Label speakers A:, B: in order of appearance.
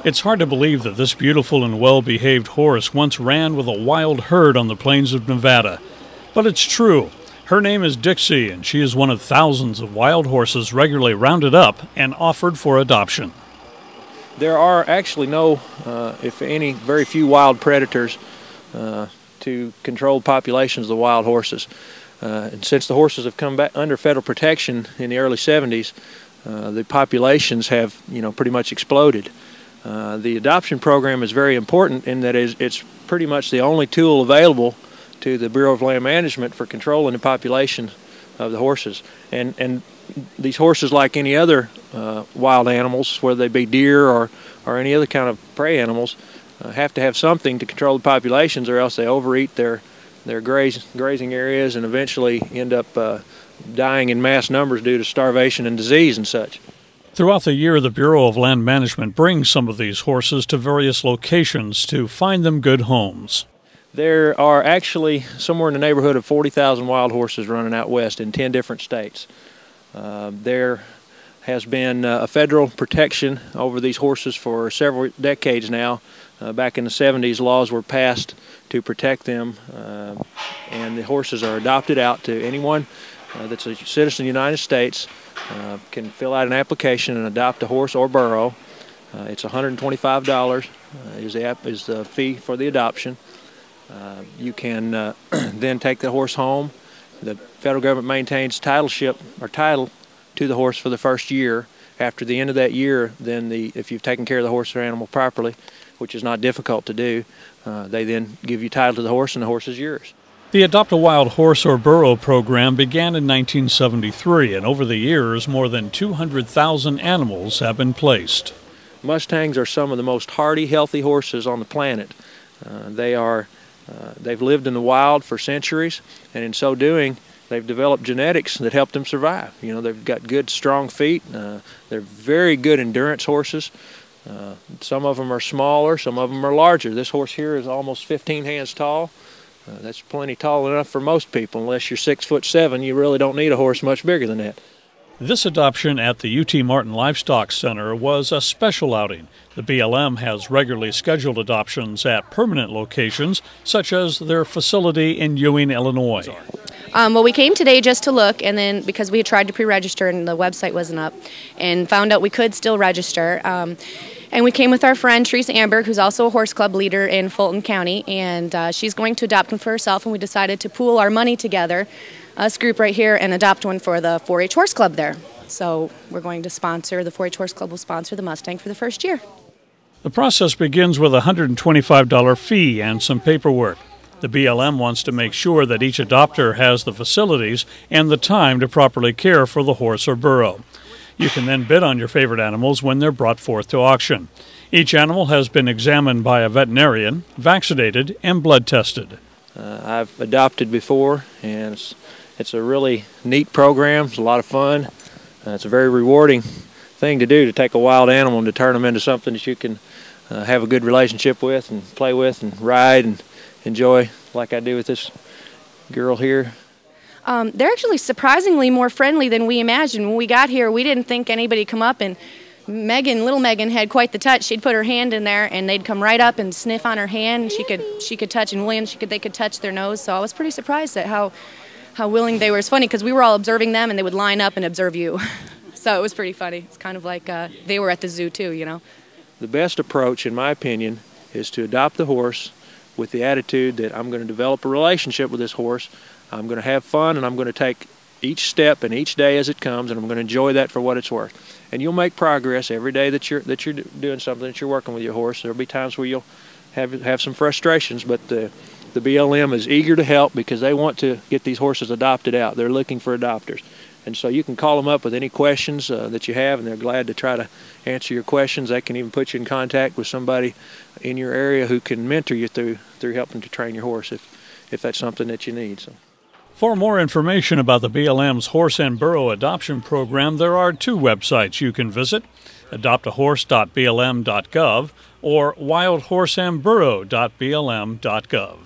A: It's hard to believe that this beautiful and well-behaved horse once ran with a wild herd on the plains of Nevada. But it's true. Her name is Dixie, and she is one of thousands of wild horses regularly rounded up and offered for adoption.
B: There are actually no, if any, very few wild predators to controlled populations of the wild horses. And since the horses have come back under federal protection in the early 70s, the populations have, pretty much exploded. The adoption program is very important in that it's pretty much the only tool available to the Bureau of Land Management for controlling the population of the horses. And these horses, like any other wild animals, whether they be deer or any other kind of prey animals, have to have something to control the populations, or else they overeat their grazing areas and eventually end up dying in mass numbers due to starvation and disease and such.
A: Throughout the year, the Bureau of Land Management brings some of these horses to various locations to find them good homes.
B: There are actually somewhere in the neighborhood of 40,000 wild horses running out west in 10 different states. There has been a federal protection over these horses for several decades now. Back in the 70s, laws were passed to protect them, and the horses are adopted out to anyone that's a citizen of the United States. Can fill out an application and adopt a horse or burro. It's $125 is the fee for the adoption. You can then take the horse home. The federal government maintains title to the horse for the first year. After the end of that year, then if you've taken care of the horse or animal properly, which is not difficult to do, they then give you title to the horse, and the horse is yours.
A: The Adopt a Wild Horse or Burro program began in 1973, and over the years, more than 200,000 animals have been placed.
B: Mustangs are some of the most hardy, healthy horses on the planet. They've lived in the wild for centuries, and in so doing, they've developed genetics that help them survive. They've got good, strong feet. They're very good endurance horses. Some of them are smaller, some of them are larger. This horse here is almost 15 hands tall. That's plenty tall enough for most people. Unless you're 6'7", you really don't need a horse much bigger than that.
A: This adoption at the UT Martin Livestock Center was a special outing. The BLM has regularly scheduled adoptions at permanent locations, such as their facility in Ewing, Illinois.
C: Well, we came today just to look, and then because we had tried to pre-register and the website wasn't up, and found out we could still register. And we came with our friend Teresa Amberg, who's also a horse club leader in Fulton County, and she's going to adopt one for herself, and we decided to pool our money together, this group right here, and adopt one for the 4-H Horse Club there. So we're going to sponsor, the 4-H Horse Club will sponsor the Mustang for the first year.
A: The process begins with a $125 fee and some paperwork. The BLM wants to make sure that each adopter has the facilities and the time to properly care for the horse or burro. You can then bid on your favorite animals when they're brought forth to auction. Each animal has been examined by a veterinarian, vaccinated, and blood tested.
B: I've adopted before, and it's a really neat program. It's a lot of fun. It's a very rewarding thing to do, to take a wild animal and to turn them into something that you can have a good relationship with and play with and ride and enjoy, like I do with this girl here.
C: They're actually surprisingly more friendly than we imagined. When we got here, we didn't think anybody would come up, and little Megan had quite the touch. She'd put her hand in there, and they'd come right up and sniff on her hand. She could touch, and William, they could touch their nose. So I was pretty surprised at how willing they were. It's funny because we were all observing them, and they would line up and observe you. So it was pretty funny. It's kind of like they were at the zoo too,
B: The best approach, in my opinion, is to adopt the horse with the attitude that I'm going to develop a relationship with this horse. I'm going to have fun, and I'm going to take each step and each day as it comes, and I'm going to enjoy that for what it's worth. And you'll make progress every day that you're doing something, that you're working with your horse. There'll be times where you'll have some frustrations, but the BLM is eager to help because they want to get these horses adopted out. They're looking for adopters. And so you can call them up with any questions that you have, and they're glad to try to answer your questions. They can even put you in contact with somebody in your area who can mentor you through helping to train your horse if that's something that you need. So.
A: For more information about the BLM's Horse and Burro Adoption Program, there are 2 websites you can visit: adoptahorse.blm.gov or wildhorseandburro.blm.gov.